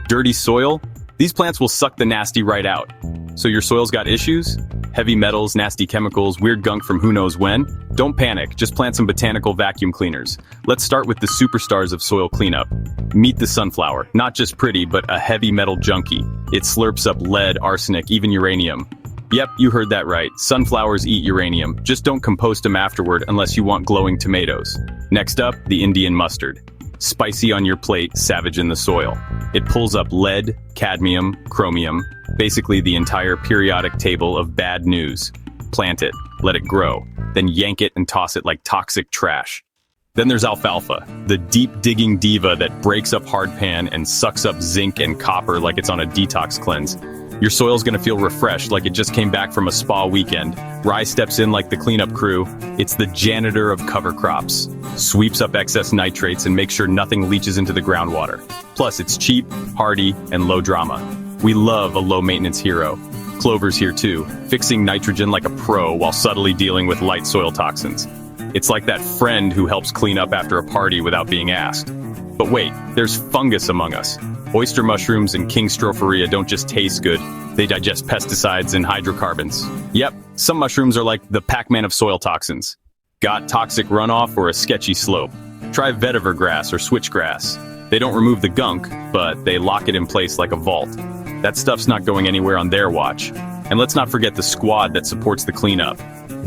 Dirty soil? These plants will suck the nasty right out. So your soil's got issues? Heavy metals, nasty chemicals, weird gunk from who knows when? Don't panic, just plant some botanical vacuum cleaners. Let's start with the superstars of soil cleanup. Meet the sunflower. Not just pretty, but a heavy metal junkie. It slurps up lead, arsenic, even uranium. Yep, you heard that right. Sunflowers eat uranium. Just don't compost them afterward unless you want glowing tomatoes. Next up, the Indian mustard. Spicy on your plate, savage in the soil. It pulls up lead, cadmium, chromium, basically the entire periodic table of bad news. Plant it, let it grow, then yank it and toss it like toxic trash. Then there's alfalfa, the deep-digging diva that breaks up hardpan and sucks up zinc and copper like it's on a detox cleanse. Your soil's gonna feel refreshed like it just came back from a spa weekend. Rye steps in like the cleanup crew. It's the janitor of cover crops. Sweeps up excess nitrates and makes sure nothing leaches into the groundwater. Plus, it's cheap, hardy, and low drama. We love a low-maintenance hero. Clover's here too, fixing nitrogen like a pro while subtly dealing with light soil toxins. It's like that friend who helps clean up after a party without being asked. But wait, there's fungus among us. Oyster mushrooms and King Stropharia don't just taste good, they digest pesticides and hydrocarbons. Yep, some mushrooms are like the Pac-Man of soil toxins. Got toxic runoff or a sketchy slope? Try vetiver grass or switchgrass. They don't remove the gunk, but they lock it in place like a vault. That stuff's not going anywhere on their watch. And let's not forget the squad that supports the cleanup.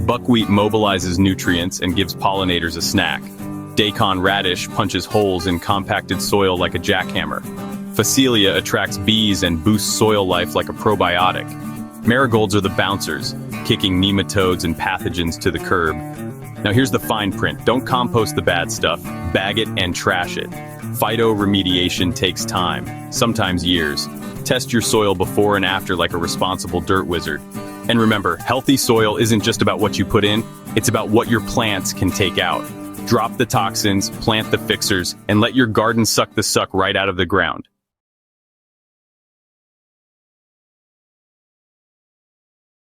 Buckwheat mobilizes nutrients and gives pollinators a snack. Daikon radish punches holes in compacted soil like a jackhammer. Phacelia attracts bees and boosts soil life like a probiotic. Marigolds are the bouncers, kicking nematodes and pathogens to the curb. Now here's the fine print. Don't compost the bad stuff, bag it and trash it. Phytoremediation takes time, sometimes years. Test your soil before and after like a responsible dirt wizard. And remember, healthy soil isn't just about what you put in, it's about what your plants can take out. Drop the toxins, plant the fixers, and let your garden suck the suck right out of the ground.